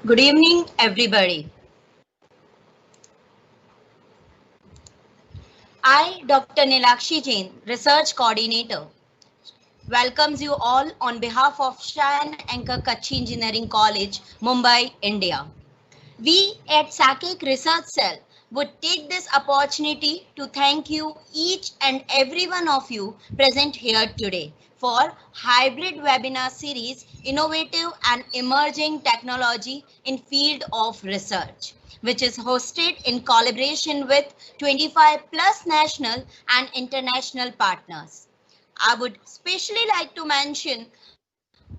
Good evening, everybody. I, Dr. Nilakshi Jain, Research Coordinator, welcomes you all on behalf of Shayan Anchor Kachi Engineering College, Mumbai, India. We at SAKEC Research Cell would take this opportunity to thank you, each and every one of you present here today for hybrid webinar series, Innovative and Emerging Technology in Field of Research, which is hosted in collaboration with 25 plus national and international partners. I would especially like to mention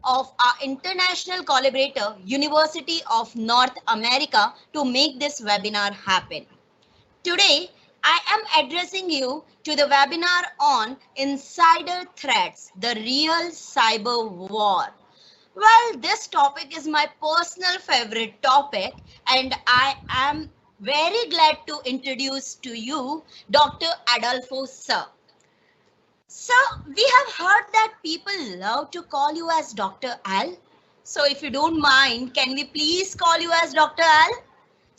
of our international collaborator, University of North America, to make this webinar happen. Today, I am addressing you to the webinar on insider threats, the real cyber war. Well, this topic is my personal favorite topic, and I am very glad to introduce to you Dr. Adolfo Sir. So we have heard that people love to call you as Dr. Al. So if you don't mind, can we please call you as Dr. Al?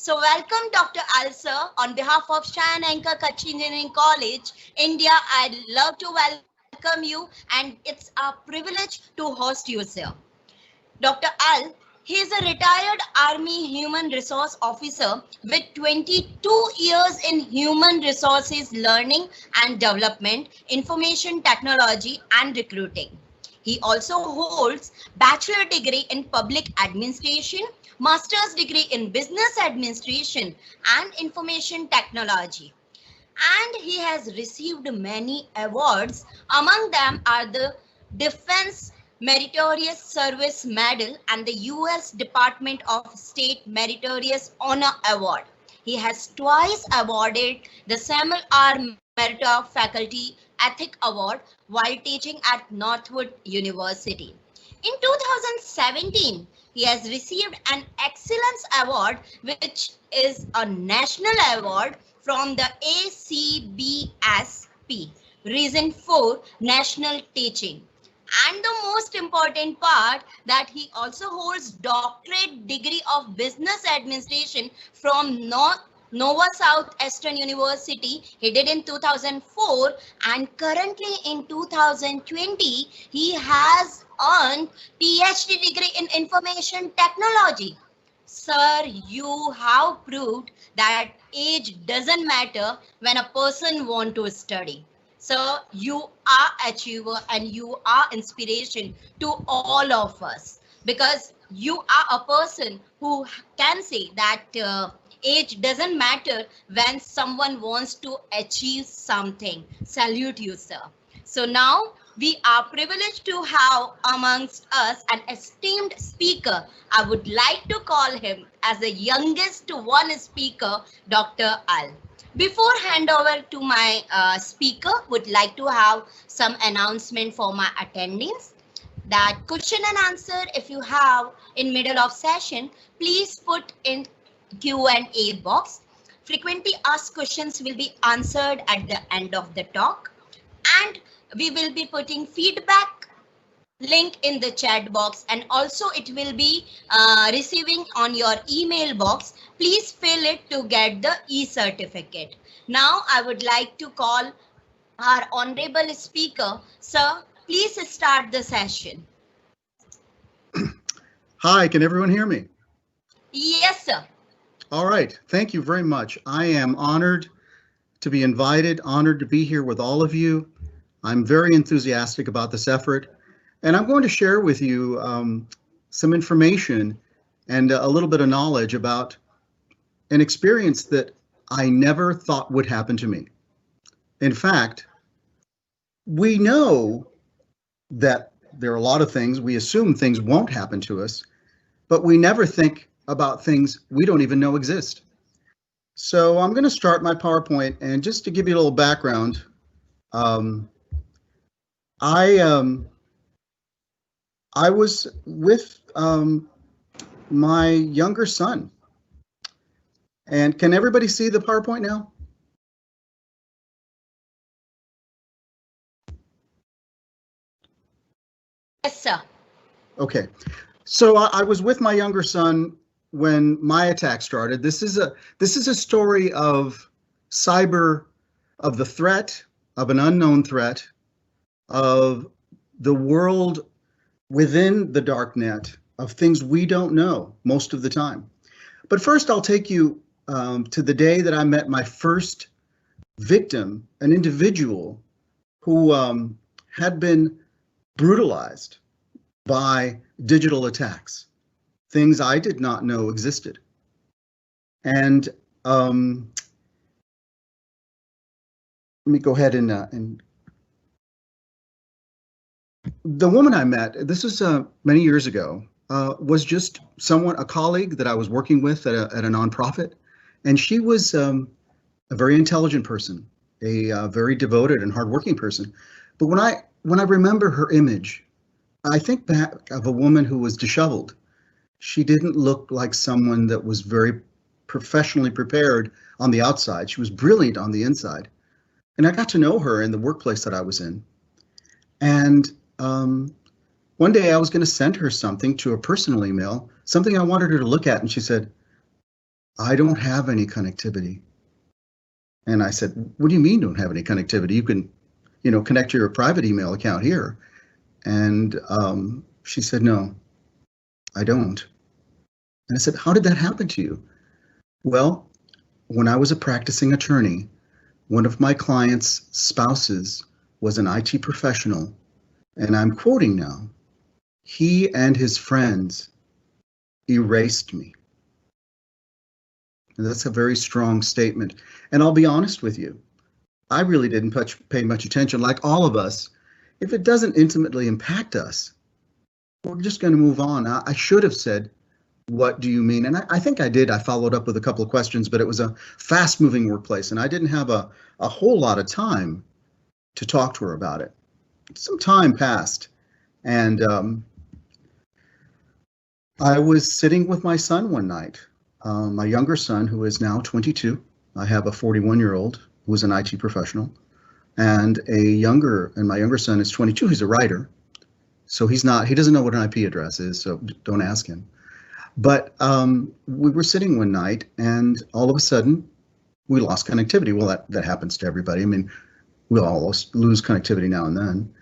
So welcome Dr. Al sir. On behalf of Shayan Anchor Kachi Engineering College, India, I'd love to welcome you and it's a privilege to host you, sir. Dr. Al, he is a retired Army Human Resource Officer with 22 years in human resources learning and development, information technology and recruiting. He also holds bachelor degree in public administration, master's degree in business administration and information technology. And he has received many awards. Among them are the Defense Meritorious Service Medal and the U.S. Department of State Meritorious Honor Award. He has twice awarded the Samuel R. Merita Faculty Ethic Award while teaching at Northwood University. In 2017, he has received an Excellence Award, which is a national award from the ACBSP, Reason for National Teaching. And the most important part that he also holds doctorate degree of business administration from Nova Southeastern University. He did in 2004 and currently in 2020 he has earned Ph.D. degree in information technology. Sir, you have proved that age doesn't matter when a person wants to study. So you are achiever and you are inspiration to all of us because you are a person who can say that age doesn't matter when someone wants to achieve something. Salute you, sir. So now we are privileged to have amongst us an esteemed speaker. I would like to call him as the youngest one speaker, Dr. Al. Before hand over to my speaker, would like to have some announcement for my attendees. That question and answer, if you have in middle of session, please put in Q&A box. Frequently asked questions will be answered at the end of the talk. And we will be putting feedback link in the chat box and also it will be receiving on your email box. Please fill it to get the e-certificate. Now I would like to call our honorable speaker. Sir, please start the session. Hi, can everyone hear me? Yes, sir. All right, thank you very much. I am honored to be invited, honored to be here with all of you. I'm very enthusiastic about this effort, and I'm going to share with you some information and a little bit of knowledge about an experience that I never thought would happen to me. In fact, we know that there are a lot of things, we assume things won't happen to us, but we never think about things we don't even know exist. So I'm going to start my PowerPoint, and just to give you a little background, I was with my younger son. And can everybody see the PowerPoint now? Yes, sir. Okay. So I was with my younger son when my attack started. This is a story of cyber, of the threat, of an unknown threat, of the world within the dark net, of things we don't know most of the time. But first, I'll take you to the day that I met my first victim, an individual who had been brutalized by digital attacks, things I did not know existed. And let me go ahead and the woman I met, this was many years ago, was just a colleague that I was working with at a nonprofit. And she was a very intelligent person, a very devoted and hardworking person. But when I remember her image, I think back of a woman who was disheveled. She didn't look like someone that was very professionally prepared on the outside. She was brilliant on the inside. And I got to know her in the workplace that I was in. And one day I was going to send her something to a personal email, something I wanted her to look at, and she said, "I don't have any connectivity." And I said, "What do you mean don't have any connectivity? You can, connect your private email account here." And she said, "No, I don't." And I said, "How did that happen to you?" "Well, when I was a practicing attorney, one of my clients' spouses was an IT professional, and I'm quoting now, he and his friends erased me." And that's a very strong statement. And I'll be honest with you, I really didn't pay much attention. Like all of us, if it doesn't intimately impact us, we're just going to move on. I should have said, "What do you mean?" And I think I did. I followed up with a couple of questions, but it was a fast-moving workplace, and I didn't have a whole lot of time to talk to her about it. Some time passed, and I was sitting with my son one night, my younger son, who is now 22. I have a 41-year-old who is an IT professional, and my younger son is 22. He's a writer, so he doesn't know what an IP address is, so don't ask him. But we were sitting one night, and all of a sudden, we lost connectivity. Well, that happens to everybody. I mean, we all lose connectivity now and then.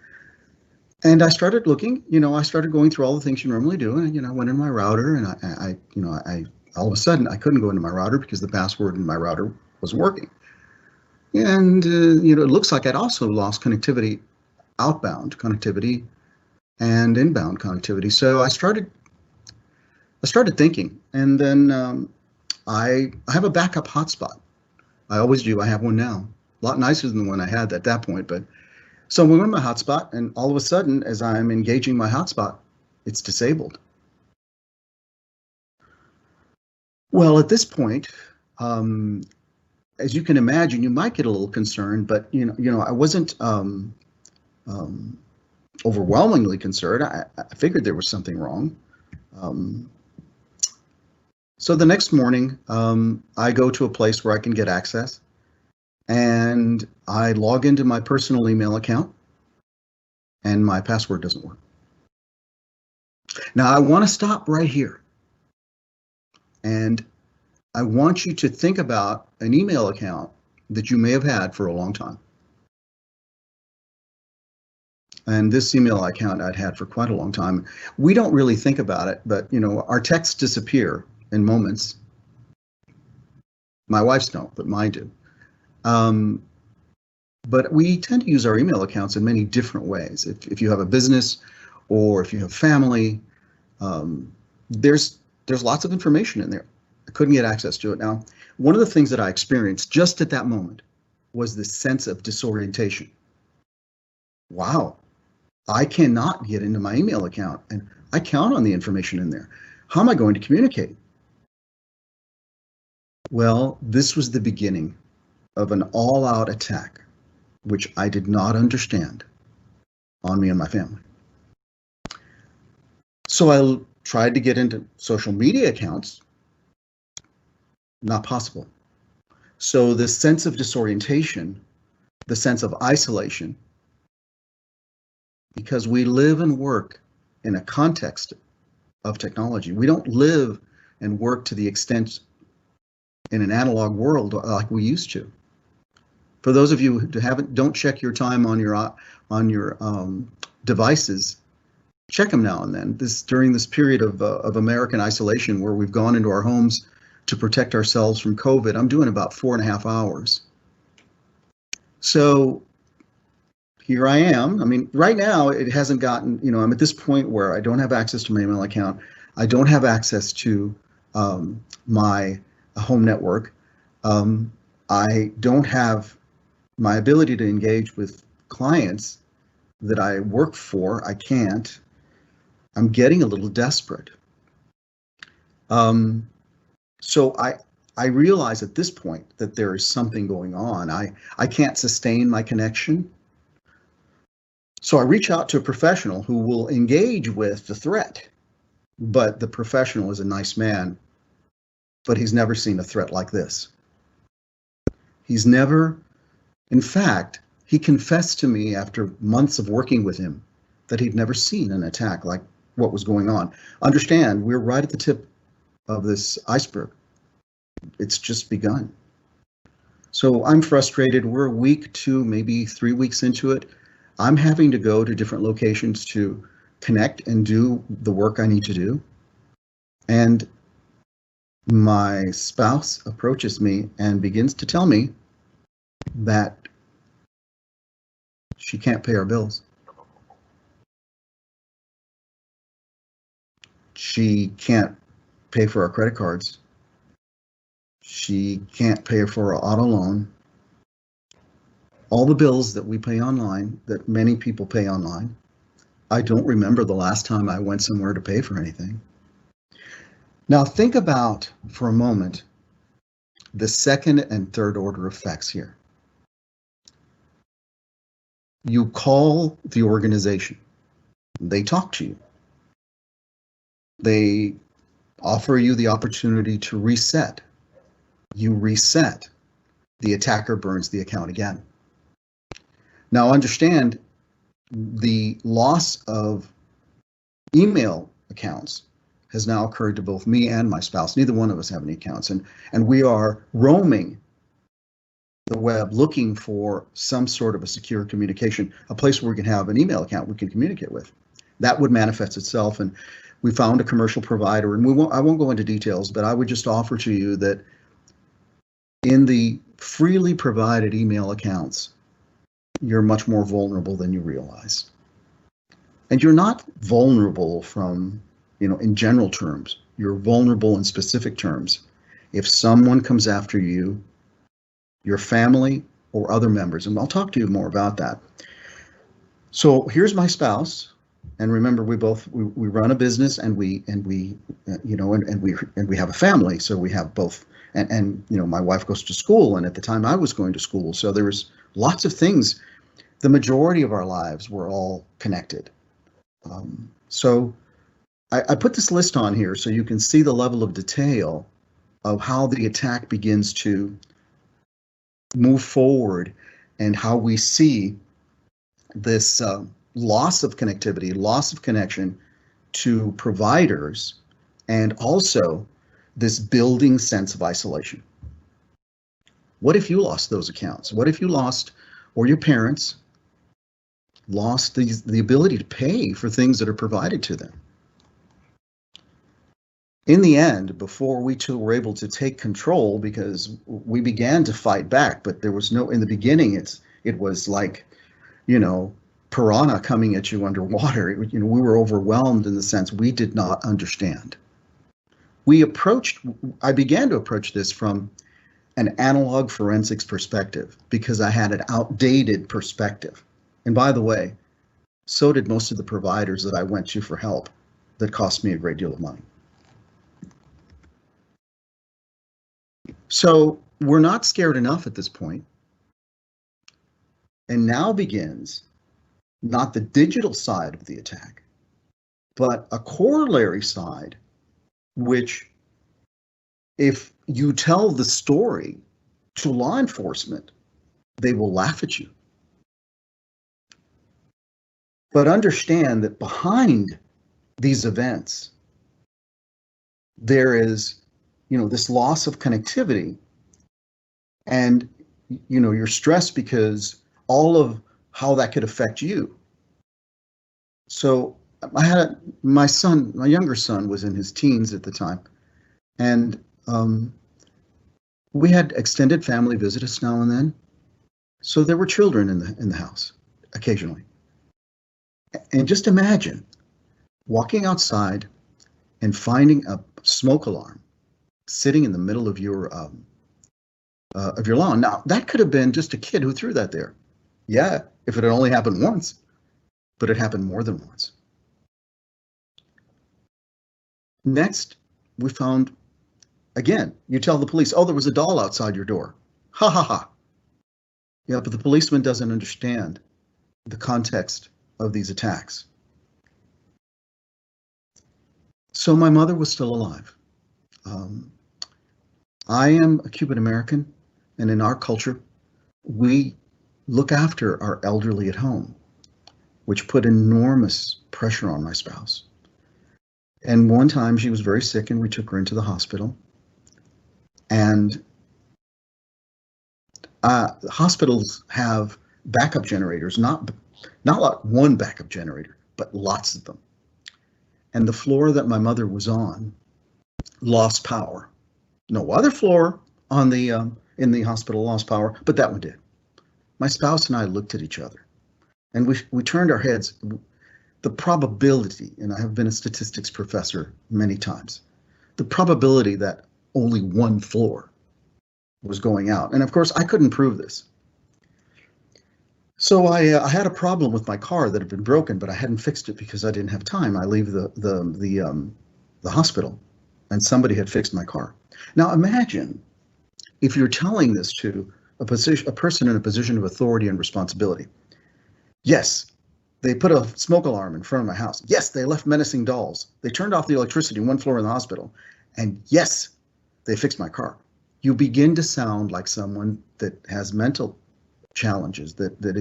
And I started looking, I started going through all the things you normally do, and I went in my router, and I all of a sudden I couldn't go into my router because the password in my router wasn't working. And it looks like I'd also lost connectivity, outbound connectivity, and inbound connectivity. So I started thinking, and then I have a backup hotspot. I always do. I have one now, a lot nicer than the one I had at that point. But so we went in my hotspot, and all of a sudden, as I'm engaging my hotspot, it's disabled. Well, at this point, as you can imagine, you might get a little concerned, but I wasn't overwhelmingly concerned. I figured there was something wrong. So the next morning, I go to a place where I can get access, and I log into my personal email account, and my password doesn't work. Now, I want to stop right here, and I want you to think about an email account that you may have had for a long time. And this email account I'd had for quite a long time. We don't really think about it, but our texts disappear in moments. My wife's don't, but mine do. But we tend to use our email accounts in many different ways. If you have a business or if you have family, there's lots of information in there. I couldn't get access to it. Now, one of the things that I experienced just at that moment was this sense of disorientation. Wow, I cannot get into my email account, and I count on the information in there. How am I going to communicate? Well, this was the beginning of an all-out attack, which I did not understand, on me and my family. So I tried to get into social media accounts. Not possible. So the sense of disorientation, the sense of isolation, because we live and work in a context of technology. We don't live and work to the extent in an analog world like we used to. For those of you who don't check your time on your devices, check them now and then. During this period of American isolation, where we've gone into our homes to protect ourselves from COVID, I'm doing about 4.5 hours. So here I am. I mean, right now it hasn't gotten, I'm at this point where I don't have access to my email account. I don't have access to my home network. I don't have my ability to engage with clients that I work for. I can't. I'm getting a little desperate. So I realize at this point that there is something going on. I can't sustain my connection. So I reach out to a professional who will engage with the threat, but the professional is a nice man, but he's never seen a threat like this. He's never, in fact, he confessed to me after months of working with him that he'd never seen an attack like what was going on. Understand, we're right at the tip of this iceberg. It's just begun. So I'm frustrated. We're a week, 2, maybe 3 weeks into it. I'm having to go to different locations to connect and do the work I need to do. And my spouse approaches me and begins to tell me that she can't pay our bills. She can't pay for our credit cards. She can't pay for our auto loan. All the bills that we pay online, that many people pay online. I don't remember the last time I went somewhere to pay for anything. Now think about, for a moment, the second and third order effects here. You call the organization. They talk to you. They offer you the opportunity to reset. You reset. The attacker burns the account again. Now understand, the loss of email accounts has now occurred to both me and my spouse. Neither one of us have any accounts, and we are roaming the web looking for some sort of a secure communication, a place where we can have an email account we can communicate with. That would manifest itself, and we found a commercial provider, and I won't go into details, but I would just offer to you that in the freely provided email accounts, you're much more vulnerable than you realize. And you're not vulnerable from, in general terms. You're vulnerable in specific terms. If someone comes after you, your family or other members, and I'll talk to you more about that. So here's my spouse, and remember, we run a business, and we have a family. So we have both, and my wife goes to school, and at the time I was going to school, so there was lots of things. The majority of our lives were all connected. So I put this list on here so you can see the level of detail of how the attack begins to move forward and how we see this loss of connectivity, loss of connection to providers, and also this building sense of isolation. What if you lost those accounts? What if you lost, or your parents lost the ability to pay for things that are provided to them? In the end, before we two were able to take control, because we began to fight back, but there was no, in the beginning, it was like, piranha coming at you underwater. We were overwhelmed in the sense we did not understand. I began to approach this from an analog forensics perspective because I had an outdated perspective. And by the way, so did most of the providers that I went to for help that cost me a great deal of money. So we're not scared enough at this point. And now begins not the digital side of the attack, but a corollary side, which if you tell the story to law enforcement, they will laugh at you. But understand that behind these events there is, this loss of connectivity, and, you're stressed because all of how that could affect you. So I had my younger son was in his teens at the time, and we had extended family visit us now and then. So there were children in the house occasionally. And just imagine walking outside and finding a smoke alarm sitting in the middle of your lawn. Now, that could have been just a kid who threw that there. Yeah, if it had only happened once, but it happened more than once. Next, we found, again, you tell the police, oh, there was a doll outside your door. Ha ha ha. Yeah, but the policeman doesn't understand the context of these attacks. So my mother was still alive. I am a Cuban American, and in our culture, we look after our elderly at home, which put enormous pressure on my spouse. And one time she was very sick and we took her into the hospital. And hospitals have backup generators, not like one backup generator, but lots of them. And the floor that my mother was on lost power. No other floor on the in the hospital lost power, but that one did. My spouse and I looked at each other, and we turned our heads. The probability, and I have been a statistics professor many times, the probability that only one floor was going out, and of course I couldn't prove this. So I had a problem with my car that had been broken, but I hadn't fixed it because I didn't have time. I leave the hospital, and somebody had fixed my car. Now imagine if you're telling this to a person in a position of authority and responsibility. Yes, they put a smoke alarm in front of my house. Yes, they left menacing dolls. They turned off the electricity one floor in the hospital. And yes, they fixed my car. You begin to sound like someone that has mental challenges, that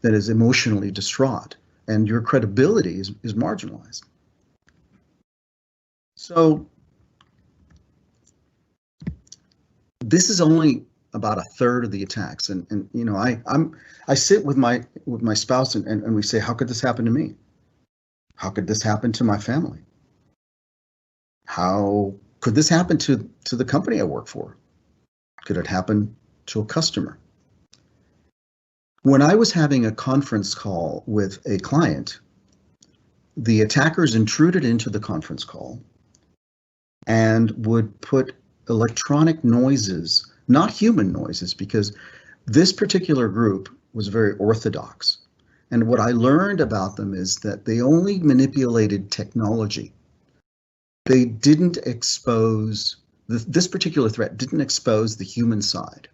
is emotionally distraught, and your credibility is marginalized. So this is only about a third of the attacks, and I sit with my spouse and we say, how could this happen to me? How could this happen to my family? How could this happen to the company I work for? Could it happen to a customer? When I was having a conference call with a client, the attackers intruded into the conference call and would put electronic noises, not human noises, because this particular group was very orthodox. And what I learned about them is that they only manipulated technology. They didn't expose, this particular threat didn't expose the human side.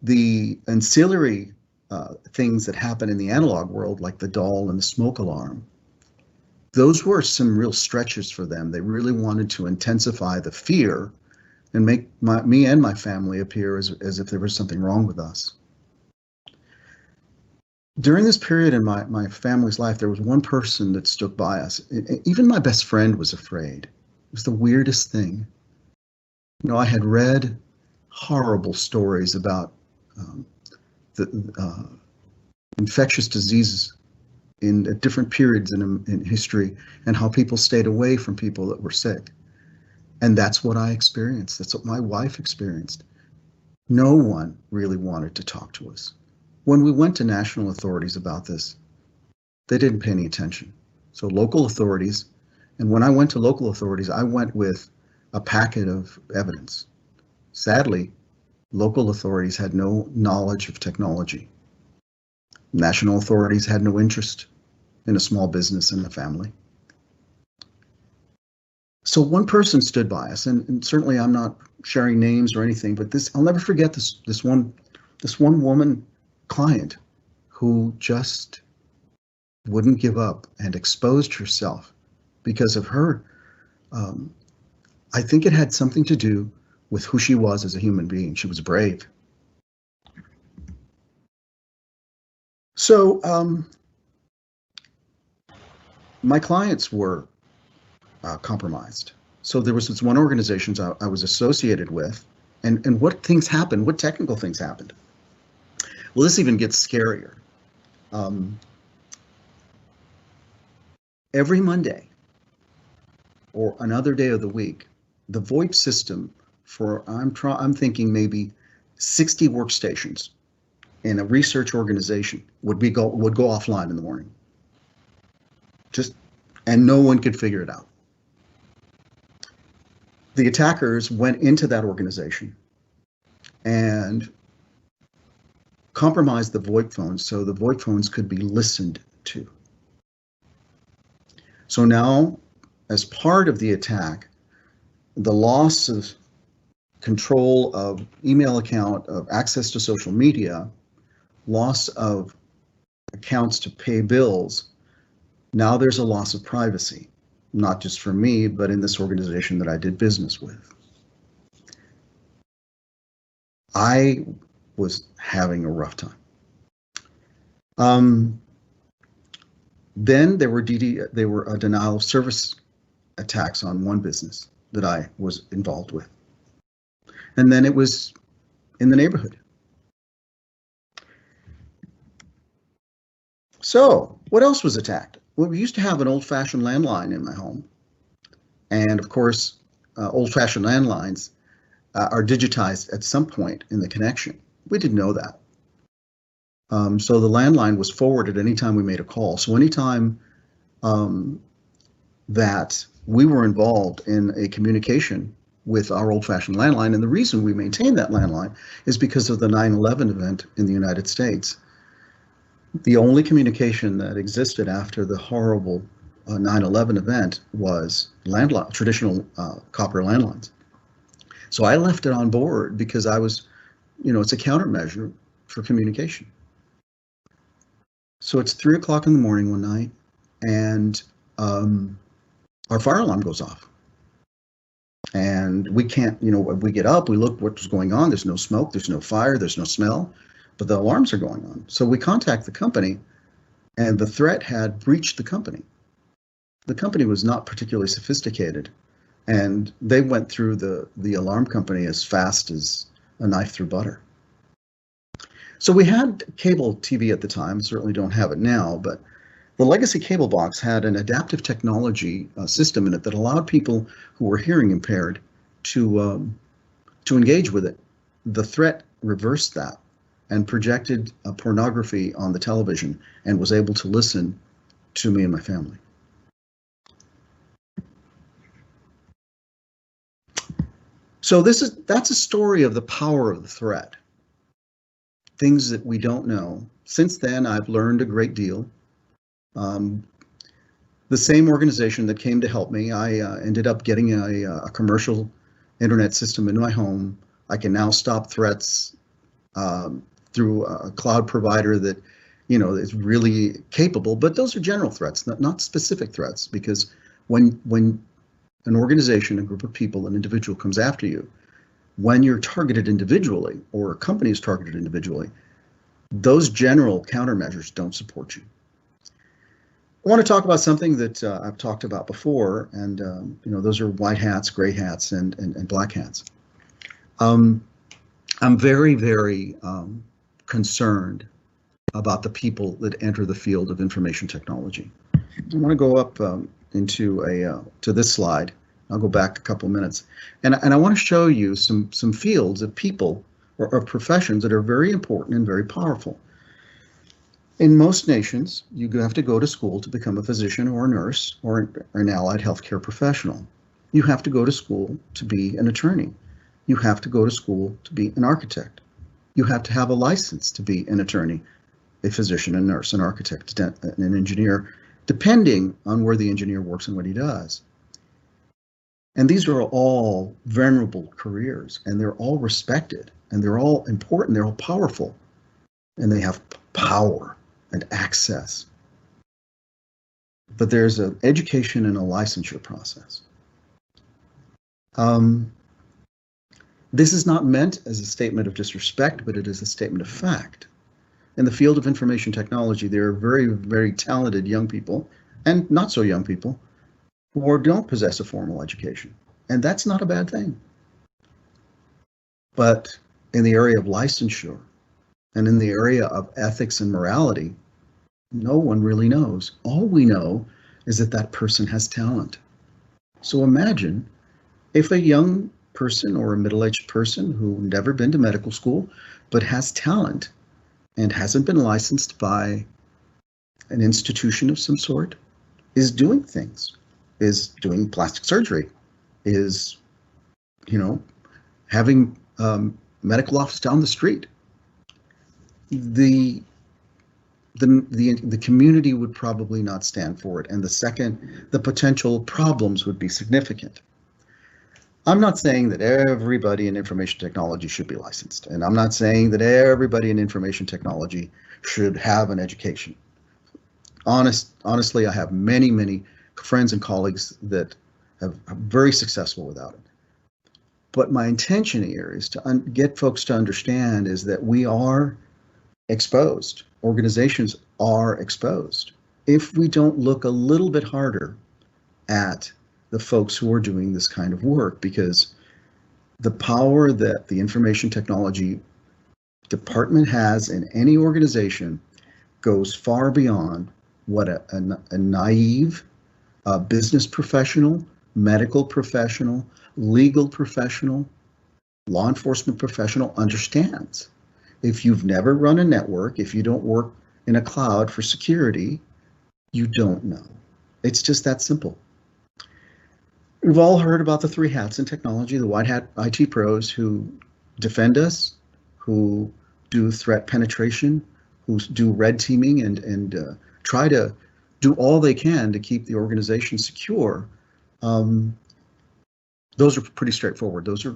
The ancillary things that happen in the analog world, like the doll and the smoke alarm, those were some real stretches for them. They really wanted to intensify the fear and make me and my family appear as if there was something wrong with us. During this period in my family's life, there was one person that stuck by us. Even my best friend was afraid. It was the weirdest thing. I had read horrible stories about the infectious diseases at different periods in history, and how people stayed away from people that were sick. And that's what I experienced. That's what my wife experienced. No one really wanted to talk to us. When we went to national authorities about this, they didn't pay any attention. So local authorities, and when I went to local authorities, I went with a packet of evidence. Sadly, local authorities had no knowledge of technology. National authorities had no interest in a small business and a family. So one person stood by us, and certainly I'm not sharing names or anything, but I'll never forget this one woman client who just wouldn't give up and exposed herself because of her. I think it had something to do with who she was as a human being. She was brave. So my clients were compromised. So there was this one organization I was associated with, and what things happened, what technical things happened. Well, this even gets scarier. Every Monday or another day of the week, the VoIP system for, I'm thinking maybe 60 workstations in a research organization would go offline in the morning. And no one could figure it out. The attackers went into that organization and compromised the VoIP phones so the VoIP phones could be listened to. So now, as part of the attack, the loss of control of email account, of access to social media, loss of accounts to pay bills, now there's a loss of privacy, not just for me, but in this organization that I did business with. I was having a rough time. Then there were denial of service attacks on one business that I was involved with. And then it was in the neighborhood. So what else was attacked? Well, we used to have an old-fashioned landline in my home. And of course, old-fashioned landlines are digitized at some point in the connection. We didn't know that. So the landline was forwarded anytime we made a call. So anytime that we were involved in a communication with our old-fashioned landline, and the reason we maintained that landline is because of the 9/11 event in the United States. The only communication that existed after the horrible 9/11 event was traditional copper landlines. So I left it on board because I was, it's a countermeasure for communication. So it's 3 o'clock in the morning one night, and our fire alarm goes off. And we can't, we get up, we look what's going on. There's no smoke, there's no fire, there's no smell, but the alarms are going on. So we contact the company, and the threat had breached the company. The company was not particularly sophisticated, and they went through the alarm company as fast as a knife through butter. So we had cable TV at the time, certainly don't have it now, but the legacy cable box had an adaptive technology system in it that allowed people who were hearing impaired to engage with it. The threat reversed that and projected pornography on the television and was able to listen to me and my family. So that's a story of the power of the threat. Things that we don't know. Since then, I've learned a great deal. The same organization that came to help me, I ended up getting a commercial internet system in my home. I can now stop threats through a cloud provider that, is really capable, but those are general threats, not specific threats, because when an organization, a group of people, an individual comes after you, when you're targeted individually or a company is targeted individually, those general countermeasures don't support you. I want to talk about something that I've talked about before, and those are white hats, gray hats, and black hats. I'm very, very concerned about the people that enter the field of information technology. I want to go up to this slide. I'll go back a couple minutes, and I want to show you some fields of people or of professions that are very important and very powerful. In most nations, you have to go to school to become a physician or a nurse or an allied healthcare professional. You have to go to school to be an attorney. You have to go to school to be an architect. You have to have a license to be an attorney, a physician, a nurse, an architect, an engineer, depending on where the engineer works and what he does. And these are all venerable careers, and they're all respected, and they're all important, they're all powerful, and they have power and access. But there's an education and a licensure process. This is not meant as a statement of disrespect, but it is a statement of fact. In the field of information technology, there are very, very talented young people, and not so young people, or don't possess a formal education. And that's not a bad thing. But in the area of licensure and in the area of ethics and morality, no one really knows. All we know is that that person has talent. So imagine if a young person or a middle-aged person who never been to medical school but has talent and hasn't been licensed by an institution of some sort is doing things, is doing plastic surgery, is, having medical office down the street. The community would probably not stand for it. And the potential problems would be significant. I'm not saying that everybody in information technology should be licensed. And I'm not saying that everybody in information technology should have an education. Honestly, I have many friends and colleagues that are very successful without it. But my intention here is to get folks to understand is that we are exposed. Organizations are exposed. If we don't look a little bit harder at the folks who are doing this kind of work, because the power that the information technology department has in any organization goes far beyond what a naive business professional, medical professional, legal professional, law enforcement professional understands. If you've never run a network, if you don't work in a cloud for security, you don't know. It's just that simple. We've all heard about the three hats in technology, the white hat IT pros who defend us, who do threat penetration, who do red teaming and try to do all they can to keep the organization secure. Those are pretty straightforward. Those are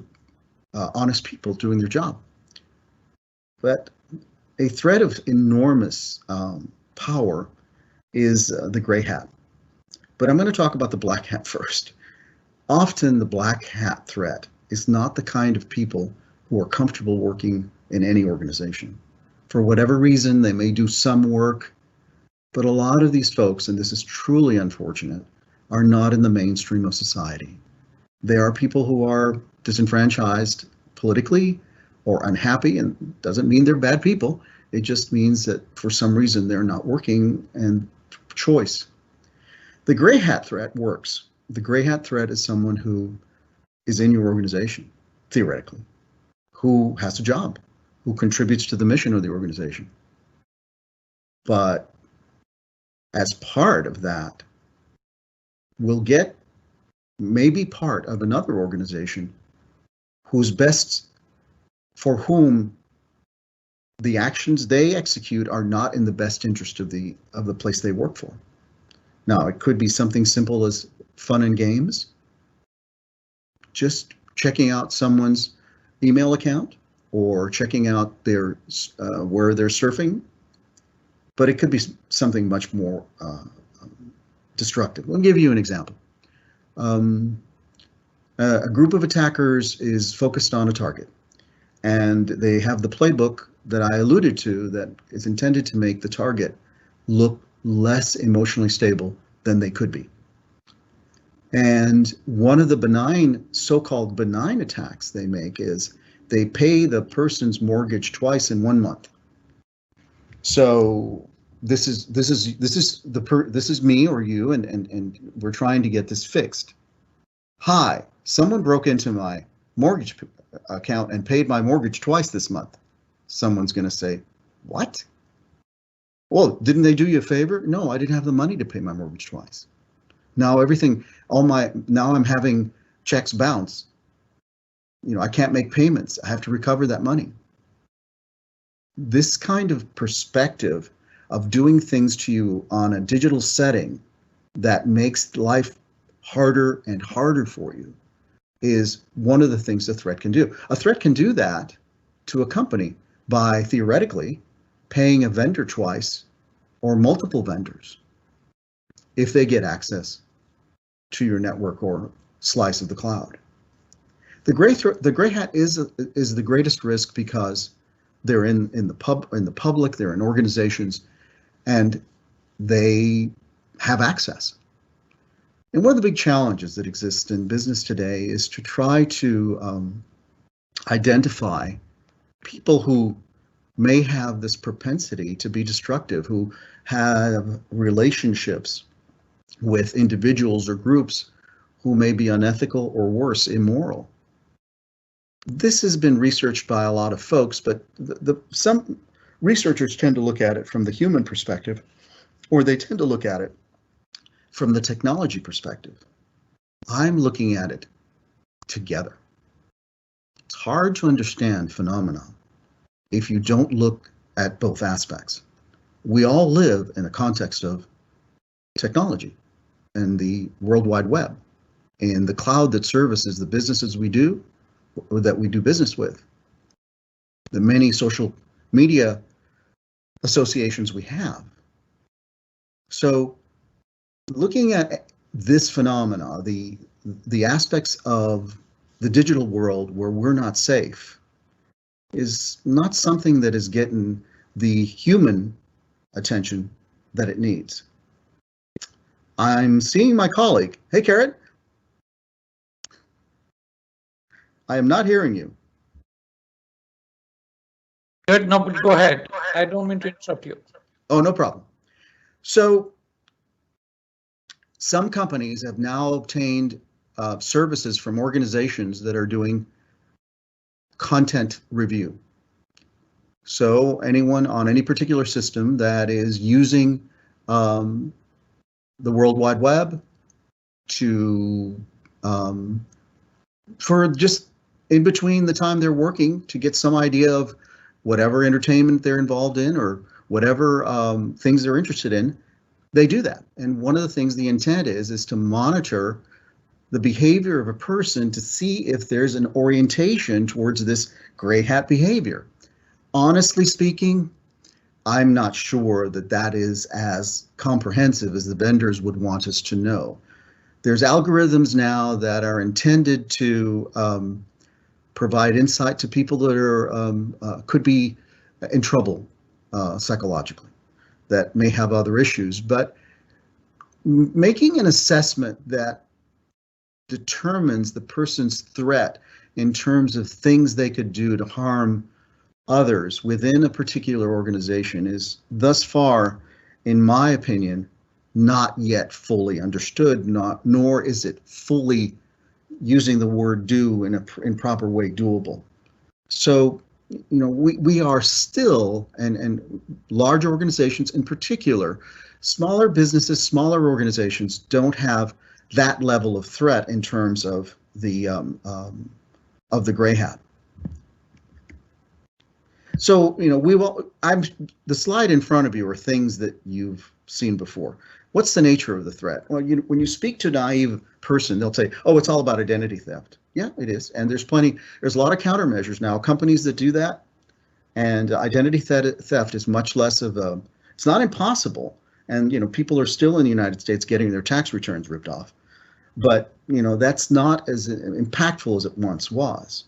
honest people doing their job. But a threat of enormous power is the gray hat. But I'm going to talk about the black hat first. Often the black hat threat is not the kind of people who are comfortable working in any organization. For whatever reason, they may do some work, but a lot of these folks, and this is truly unfortunate, are not in the mainstream of society. They are people who are disenfranchised politically or unhappy, and doesn't mean they're bad people. It just means that for some reason they're not working and choice. The gray hat threat works. The gray hat threat is someone who is in your organization, theoretically, who has a job, who contributes to the mission of the organization. But as part of that, will get maybe part of another organization for whom the actions they execute are not in the best interest of the place they work for. Now, it could be something simple as fun and games, just checking out someone's email account or checking out their where they're surfing, but it could be something much more destructive. I'll give you an example. A group of attackers is focused on a target, and they have the playbook that I alluded to that is intended to make the target look less emotionally stable than they could be. And one of the so-called benign attacks they make is they pay the person's mortgage twice in 1 month. So this is me or you, and we're trying to get this fixed. Hi, someone broke into my mortgage account and paid my mortgage twice this month. Someone's going to say, what? Well, didn't they do you a favor? No, I didn't have the money to pay my mortgage twice. Now now I'm having checks bounce. I can't make payments. I have to recover that money. This kind of perspective of doing things to you on a digital setting that makes life harder and harder for you is one of the things a threat can do. A threat can do that to a company by theoretically paying a vendor twice or multiple vendors if they get access to your network or slice of the cloud. The gray hat is the greatest risk because they're in the public, they're in organizations, and they have access. And one of the big challenges that exist in business today is to try to identify people who may have this propensity to be destructive, who have relationships with individuals or groups who may be unethical or worse, immoral. This has been researched by a lot of folks, but some researchers tend to look at it from the human perspective, or they tend to look at it from the technology perspective. I'm looking at it together. It's hard to understand phenomena if you don't look at both aspects. We all live in a context of technology and the World Wide Web and the cloud that services the businesses we do or that we do business with, the many social media associations we have. So looking at this phenomena, the aspects of the digital world where we're not safe, is not something that is getting the human attention that it needs. I'm seeing my colleague. Hey, Karen. I am not hearing you. Good, no, go ahead. I don't mean to interrupt you. Oh, no problem. So some companies have now obtained services from organizations that are doing content review. So anyone on any particular system that is using the World Wide Web to for just in between the time they're working to get some idea of whatever entertainment they're involved in or whatever things they're interested in, they do that. And one of the things the intent is to monitor the behavior of a person to see if there's an orientation towards this gray hat behavior. Honestly speaking, I'm not sure that that is as comprehensive as the vendors would want us to know. There's algorithms now that are intended to provide insight to people that are could be in trouble psychologically, that may have other issues, but making an assessment that determines the person's threat in terms of things they could do to harm others within a particular organization is thus far, in my opinion, not yet fully understood, nor is it fully, using the word do in proper way, doable. So, you know, we are still, and large organizations in particular, smaller businesses, smaller organizations don't have that level of threat in terms of the gray hat. So, you know, the slide in front of you are things that you've seen before. What's the nature of the threat? Well, when you speak to a naive person, they'll say, oh, it's all about identity theft. Yeah, it is. And there's a lot of countermeasures now, companies that do that. And identity theft is much less of it's not impossible. And, you know, people are still in the United States getting their tax returns ripped off. But, you know, that's not as impactful as it once was.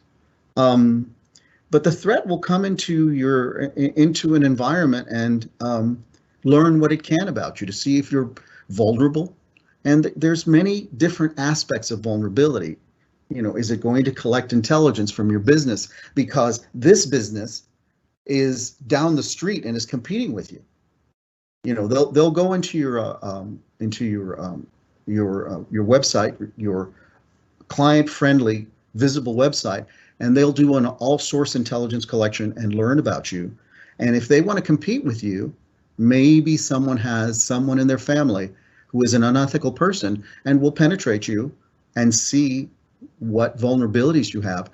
But the threat will come into an environment and learn what it can about you to see if you're vulnerable. And there's many different aspects of vulnerability. You know, is it going to collect intelligence from your business because this business is down the street and is competing with you? You know, they'll go into your website, your client-friendly, visible website, and they'll do an all-source intelligence collection and learn about you. And if they want to compete with you, maybe someone has someone in their family who is an unethical person and will penetrate you and see what vulnerabilities you have,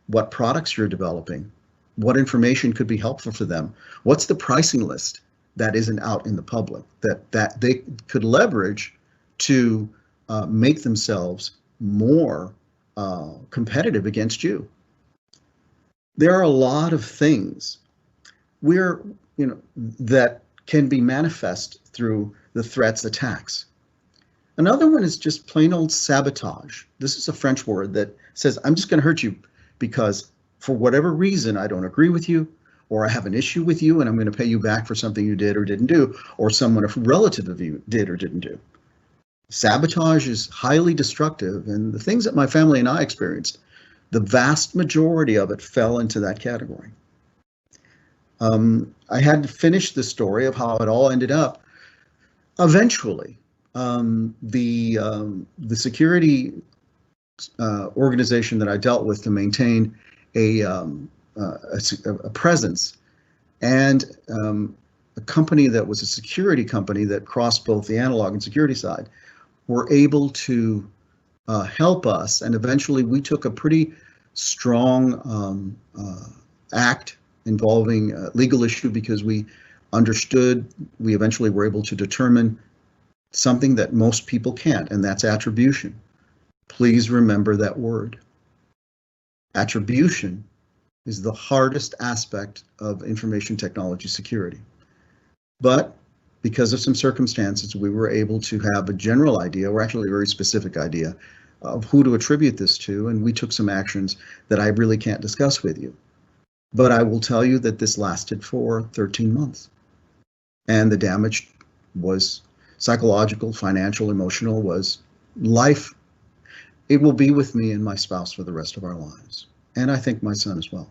what products you're developing, what information could be helpful for them, what's the pricing list that isn't out in the public that they could leverage to make themselves more competitive against you. There are a lot of things that can be manifest through the threats, attacks. Another one is just plain old sabotage. This is a French word that says, I'm just going to hurt you because for whatever reason, I don't agree with you, or I have an issue with you and I'm going to pay you back for something you did or didn't do, or someone, a relative of you, did or didn't do. Sabotage is highly destructive, and the things that my family and I experienced, the vast majority of it fell into that category. I had to finish the story of how it all ended up. Eventually, the security organization that I dealt with to maintain a presence, and a company that was a security company that crossed both the analog and security side, were able to help us, and eventually we took a pretty strong act involving a legal issue, because we understood, we eventually were able to determine something that most people can't, and that's attribution. Please remember that word. Attribution is the hardest aspect of information technology security. But because of some circumstances, we were able to have a general idea, or actually a very specific idea, of who to attribute this to, and we took some actions that I really can't discuss with you. But I will tell you that this lasted for 13 months. And the damage was psychological, financial, emotional, was life. It will be with me and my spouse for the rest of our lives. And I think my son as well.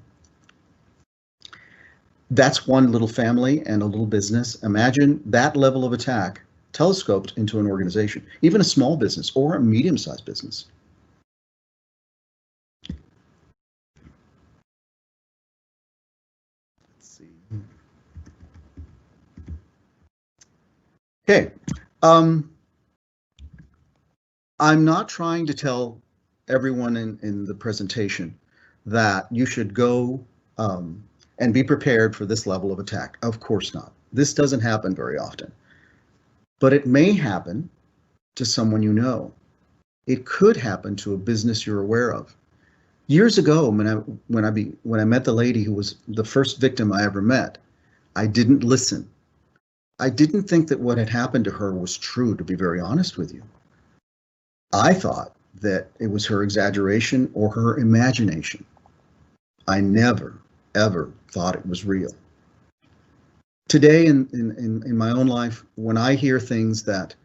That's one little family and a little business. Imagine that level of attack telescoped into an organization, even a small business or a medium-sized business. Let's see. Okay. I'm not trying to tell everyone in the presentation that you should go and be prepared for this level of attack. Of course not. This doesn't happen very often. But it may happen to someone you know. It could happen to a business you're aware of. Years ago, when I met the lady who was the first victim I ever met, I didn't listen. I didn't think that what had happened to her was true, to be very honest with you. I thought that it was her exaggeration or her imagination. I never, ever thought it was real. Today in my own life, when I hear things that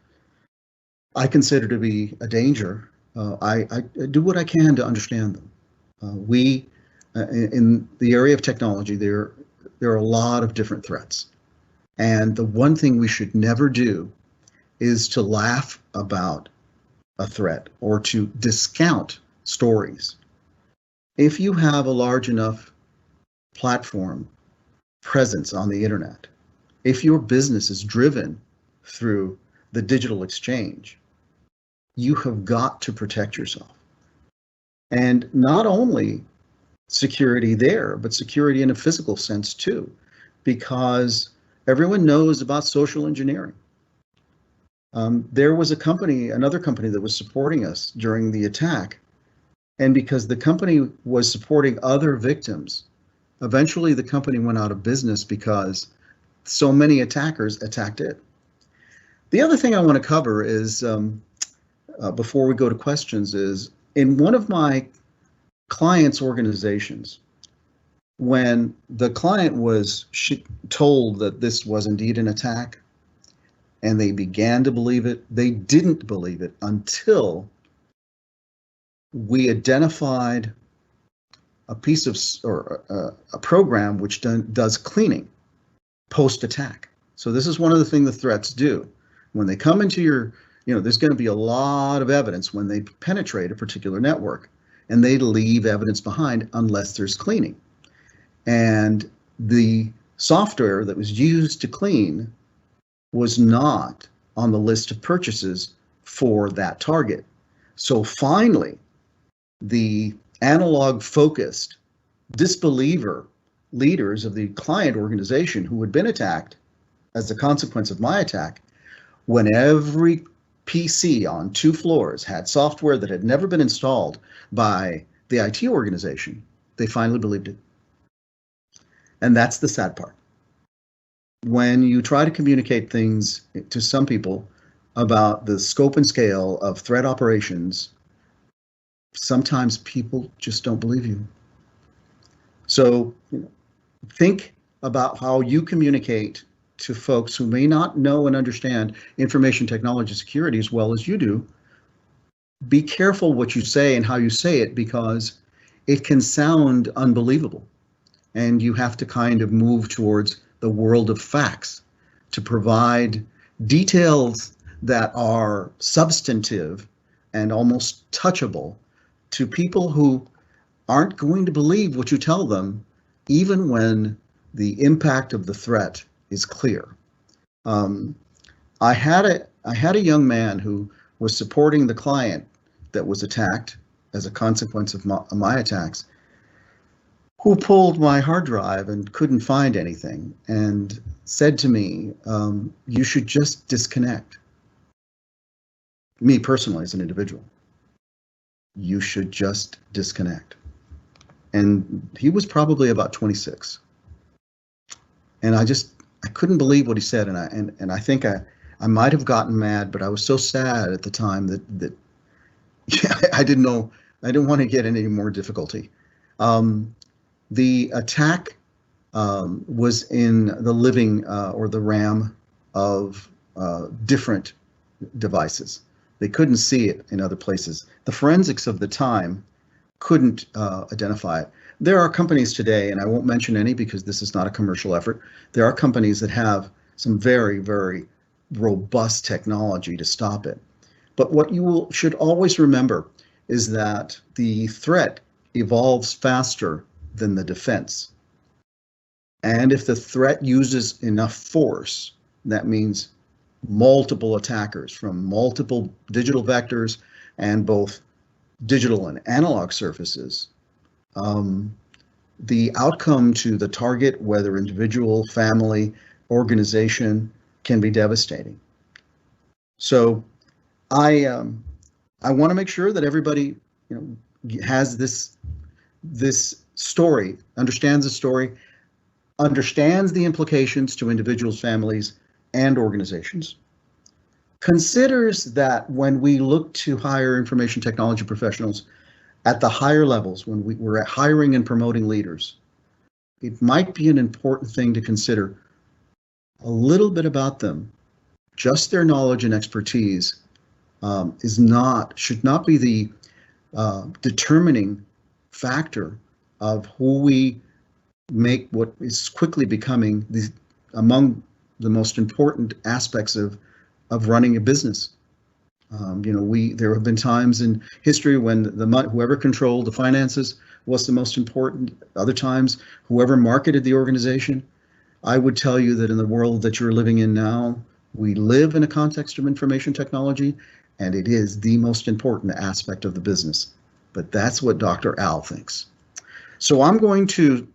I consider to be a danger, I do what I can to understand them. In the area of technology, there are a lot of different threats. And the one thing we should never do is to laugh about a threat or to discount stories. If you have a large enough platform presence on the internet, if your business is driven through the digital exchange, you have got to protect yourself. And not only security there, but security in a physical sense too, because everyone knows about social engineering. There was another company that was supporting us during the attack, and because the company was supporting other victims, eventually the company went out of business because so many attackers attacked it. The other thing I want to cover is, before we go to questions, is in one of my clients' organizations, when the client was told that this was indeed an attack, and they began to believe it, they didn't believe it until we identified a piece of, or a program which does cleaning post-attack. So this is one of the things the threats do. When they come into your, there's going to be a lot of evidence when they penetrate a particular network, and they leave evidence behind unless there's cleaning. And the software that was used to clean was not on the list of purchases for that target. So finally, the analog-focused disbeliever leaders of the client organization who had been attacked as a consequence of my attack, when every PC on 2 floors had software that had never been installed by the IT organization, they finally believed it. And that's the sad part. When you try to communicate things to some people about the scope and scale of threat operations, sometimes people just don't believe you. So think about how you communicate to folks who may not know and understand information technology security as well as you do, be careful what you say and how you say it, because it can sound unbelievable. And you have to kind of move towards the world of facts to provide details that are substantive and almost touchable to people who aren't going to believe what you tell them, even when the impact of the threat is clear. I had a young man who was supporting the client that was attacked as a consequence of my attacks, who pulled my hard drive and couldn't find anything and said to me, you should just disconnect. Me personally, as an individual, you should just disconnect. And he was probably about 26. And I couldn't believe what he said. And I think I might have gotten mad, but I was so sad at the time that yeah, I didn't want to get in any more difficulty. The attack was in the living or the RAM of different devices. They couldn't see it in other places. The forensics of the time couldn't identify it. There are companies today, and I won't mention any because this is not a commercial effort. There are companies that have some very, very robust technology to stop it. But what you should always remember is that the threat evolves faster than the defense. And if the threat uses enough force, that means multiple attackers from multiple digital vectors and both digital and analog surfaces, the outcome to the target, whether individual, family, organization, can be devastating. So I want to make sure that everybody, has this story, understands the story, understands the implications to individuals, families, and organizations, considers that when we look to hire information technology professionals at the higher levels, when we're hiring and promoting leaders, it might be an important thing to consider a little bit about them. Just their knowledge and expertise should not be the determining factor of who we make what is quickly becoming among the most important aspects of running a business. There have been times in history when whoever controlled the finances was the most important. Other times, whoever marketed the organization. I would tell you that in the world that you're living in now, we live in a context of information technology, and it is the most important aspect of the business. But that's what Dr. Al thinks. So I'm going to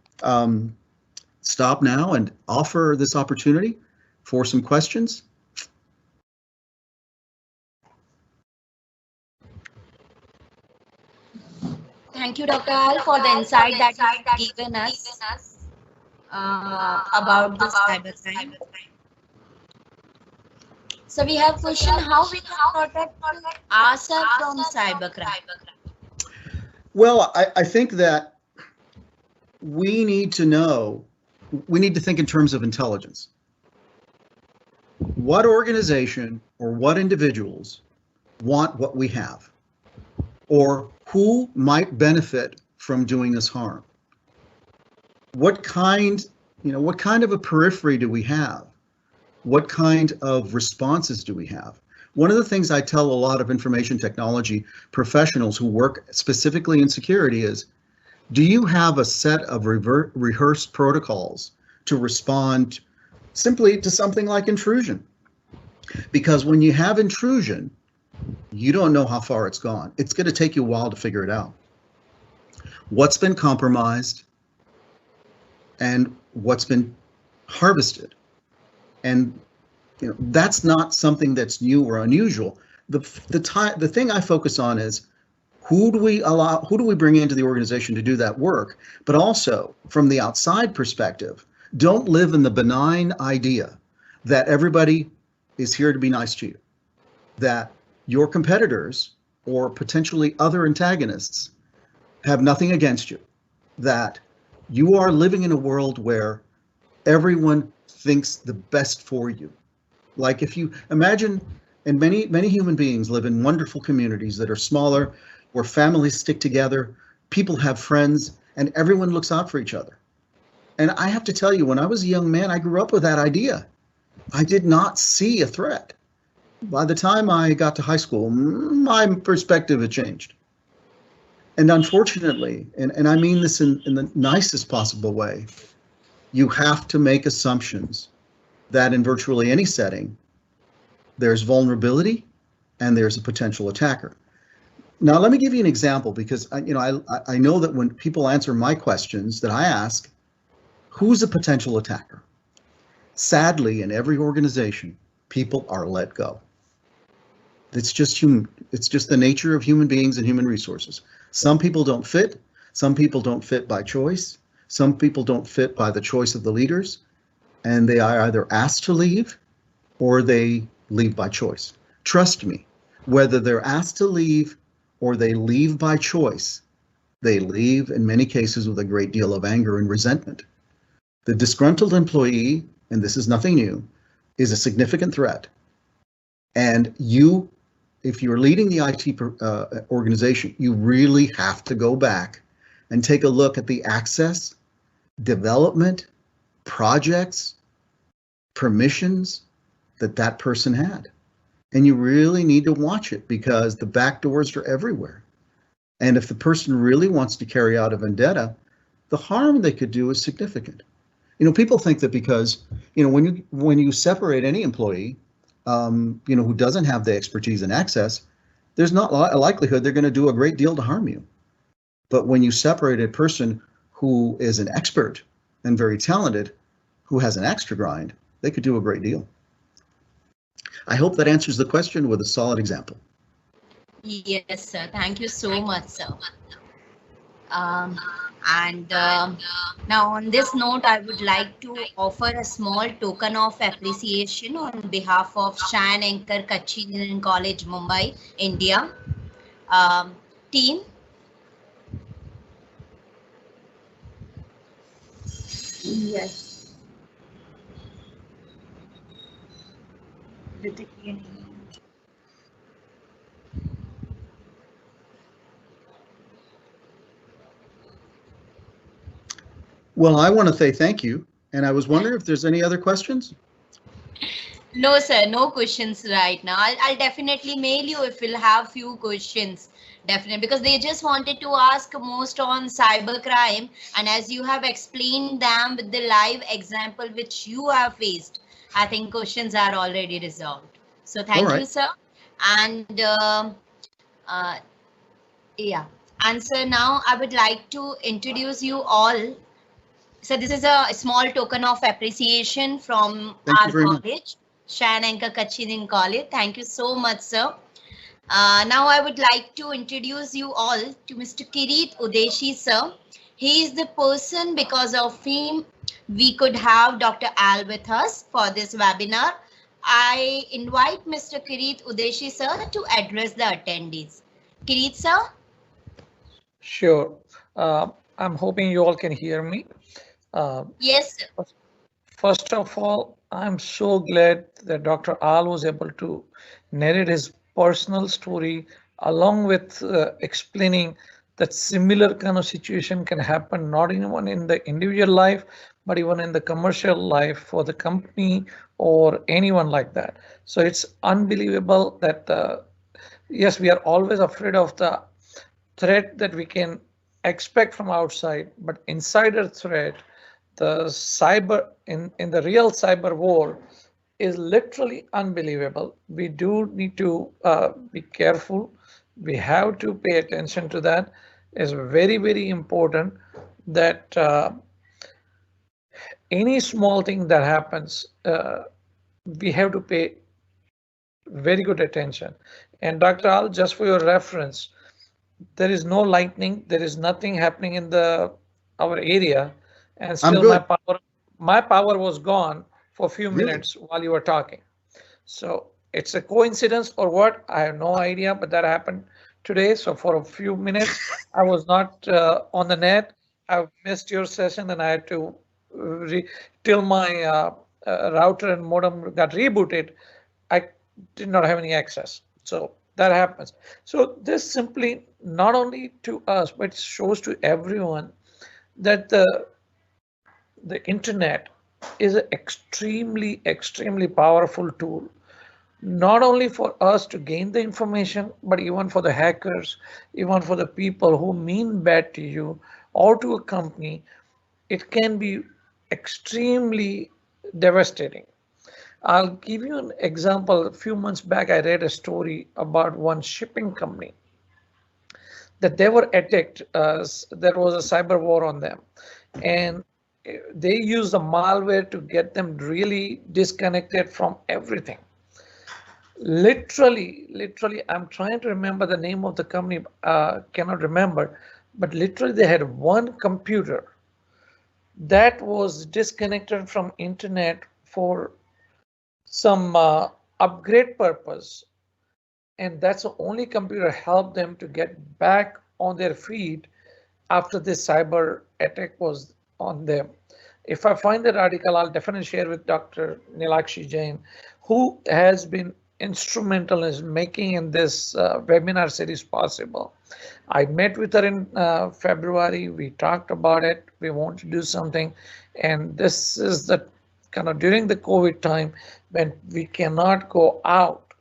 stop now and offer this opportunity for some questions. Thank you, Dr. Al, for the insight that you've given us about the cybercrime. So we have question, how we can protect ourselves from cybercrime? Well, I think that we need to think in terms of intelligence. What organization or what individuals want what we have? Or who might benefit from doing us harm? What kind of a periphery do we have? What kind of responses do we have? One of the things I tell a lot of information technology professionals who work specifically in security is, do you have a set of rehearsed protocols to respond simply to something like intrusion? Because when you have intrusion, you don't know how far it's gone. It's going to take you a while to figure it out. What's been compromised and what's been harvested. And that's not something that's new or unusual. The thing I focus on is who do we bring into the organization to do that work? But also from the outside perspective, don't live in the benign idea that everybody is here to be nice to you, that your competitors or potentially other antagonists have nothing against you, that you are living in a world where everyone thinks the best for you. Like if you imagine, and many human beings live in wonderful communities that are smaller, where families stick together, people have friends, and everyone looks out for each other. And I have to tell you, when I was a young man, I grew up with that idea. I did not see a threat. By the time I got to high school, my perspective had changed. And unfortunately, and I mean this in the nicest possible way, you have to make assumptions that in virtually any setting, there's vulnerability and there's a potential attacker. Now, let me give you an example, because I know that when people answer my questions that I ask, who's a potential attacker? Sadly, in every organization, people are let go. It's just human. It's just the nature of human beings and human resources. Some people don't fit. Some people don't fit by choice. Some people don't fit by the choice of the leaders, and they are either asked to leave or they leave by choice. Trust me, whether they're asked to leave or they leave by choice, they leave in many cases with a great deal of anger and resentment. The disgruntled employee, and this is nothing new, is a significant threat. And you, if you're leading the IT organization, you really have to go back and take a look at the access, development, projects, permissions that person had. And you really need to watch it, because the back doors are everywhere. And if the person really wants to carry out a vendetta, the harm they could do is significant. People think that because, when you separate any employee, who doesn't have the expertise and access, there's not a likelihood they're going to do a great deal to harm you. But when you separate a person who is an expert and very talented, who has an extra grind, they could do a great deal. I hope that answers the question with a solid example. Yes, sir. Thank you so much, sir. Now on this note, I would like to offer a small token of appreciation on behalf of Shan Anchor Kachi Engineering College, Mumbai, India. Team. Yes. Well, I want to say thank you, and I was wondering if there's any other questions? No, sir, no questions right now. I'll definitely mail you if we'll have few questions. Definitely, because they just wanted to ask most on cybercrime, and as you have explained them with the live example which you have faced, I think questions are already resolved. So thank you, sir. And yeah, and sir, now I would like to introduce you all. So this is a small token of appreciation from our college, Shan Anchor Kachi Engineering College. Thank you so much, sir. Now I would like to introduce you all to Mr. Kirit Udeshi, sir. He is the person because of him we could have Dr. Al with us for this webinar. I invite Mr. Kirit Udeshi, sir, to address the attendees. Kirit, sir? Sure. I'm hoping you all can hear me. Yes, sir. First of all, I'm so glad that Dr. Al was able to narrate his personal story along with explaining that similar kind of situation can happen not even in the individual life, but even in the commercial life for the company or anyone like that. So it's unbelievable that, yes, we are always afraid of the threat that we can expect from outside, but insider threat, the cyber in the real cyber war is literally unbelievable. We do need to be careful. We have to pay attention to that. It's very, very important that any small thing that happens, we have to pay very good attention. And Dr. Al, just for your reference, there is no lightning. There is nothing happening in our area. And still my power was gone for a few minutes while you were talking. So it's a coincidence or what? I have no idea, but that happened today. So for a few minutes, I was not on the net. I missed your session and I had to till my router and modem got rebooted, I did not have any access. So that happens. So this simply not only to us, but it shows to everyone that the internet is an extremely powerful tool, not only for us to gain the information, but even for the hackers, even for the people who mean bad to you or to a company. It can be extremely devastating. I'll give you an example. A few months back, I read a story about one shipping company that they were attacked. There was a cyber war on them, and they used the malware to get them really disconnected from everything. Literally, I'm trying to remember the name of the company, cannot remember, but literally they had one computer that was disconnected from internet for some upgrade purpose, and that's the only computer helped them to get back on their feet after this cyber attack was on them. If I find that article, I'll definitely share with Dr. Nilakshi Jain, who has been instrumental in making this webinar series possible. I met with her in February. We talked about it. We want to do something, and this is the kind of during the COVID time when we cannot go out.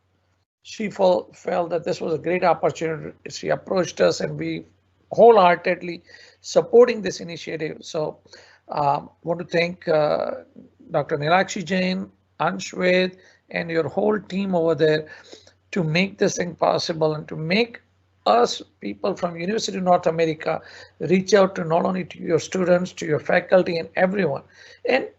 She felt that this was a great opportunity. She approached us, and we wholeheartedly supporting this initiative. So want to thank Dr. Nilakshi Jain, Anshwed, and your whole team over there to make this thing possible and to make us people from University of North America reach out to not only to your students, to your faculty and everyone. And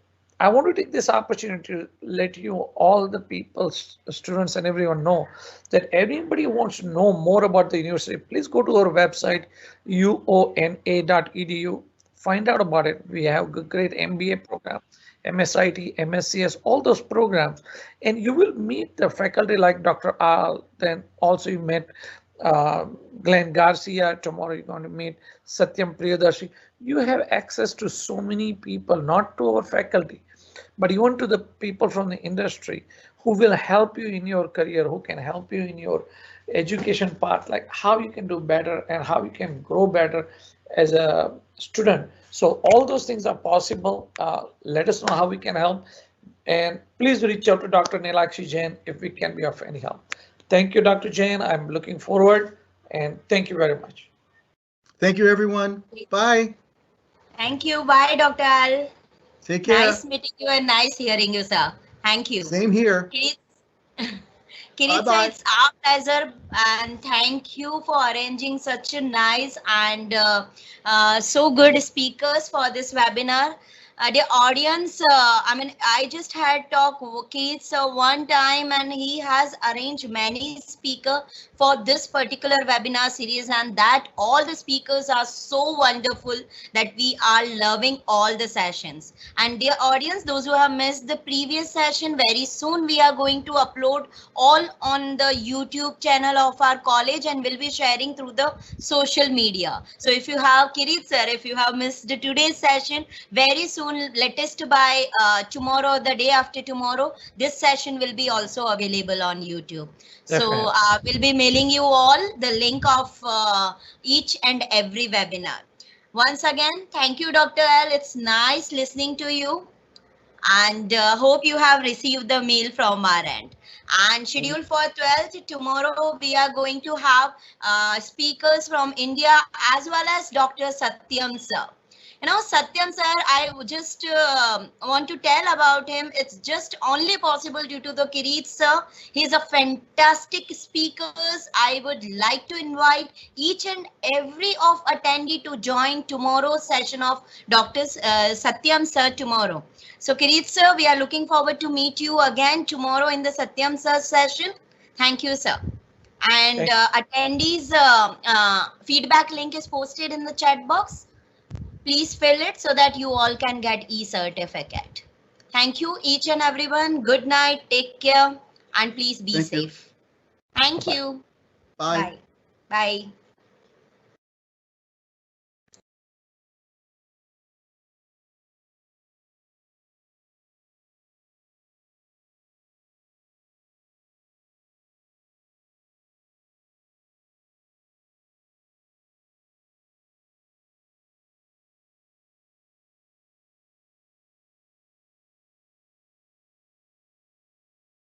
I want to take this opportunity to let you all the people, students and everyone know that everybody wants to know more about the university. Please go to our website, uona.edu. Find out about it. We have a great MBA program, MSIT, MSCS, all those programs. And you will meet the faculty like Dr. Al. Then also you met Glenn Garcia. Tomorrow you're going to meet Satyam Priyadarshi. You have access to so many people, not to our faculty, but even to the people from the industry who will help you in your career, who can help you in your education path, like how you can do better and how you can grow better as a student. So all those things are possible. Let us know how we can help. And please reach out to Dr. Nilakshi Jain if we can be of any help. Thank you, Dr. Jain. I'm looking forward, and thank you very much. Thank you, everyone. Bye. Thank you. Bye, Dr. Al. Take care. Nice meeting you and nice hearing you, sir. Thank you. Same here. Kiritsa, it's our pleasure, and thank you for arranging such a nice and so good speakers for this webinar. The audience, I just had talked with Keith one time, and he has arranged many speakers for this particular webinar series, and that all the speakers are so wonderful that we are loving all the sessions. And dear audience, those who have missed the previous session, very soon we are going to upload all on the YouTube channel of our college, and we'll be sharing through the social media. So if you have, Kirit sir, if you have missed today's session, very soon, latest by tomorrow, the day after tomorrow, this session will be also available on YouTube. Definitely. So we'll be mailing you all the link of each and every webinar. Once again, thank you, Dr. L. It's nice listening to you, and hope you have received the mail from our end. And scheduled for 12th, tomorrow we are going to have speakers from India as well as Dr. Satyam sir. You know, Satyam sir, I just want to tell about him. It's just only possible due to the Kirit sir. He's a fantastic speaker. I would like to invite each and every of attendee to join tomorrow's session of Dr. Satyam sir tomorrow. So Kirit sir, we are looking forward to meet you again tomorrow in the Satyam sir session. Thank you, sir. And attendees feedback link is posted in the chat box. Please fill it so that you all can get e-certificate. Thank you, each and everyone. Good night. Take care. And please be safe. Thank you. Bye. Bye. Bye.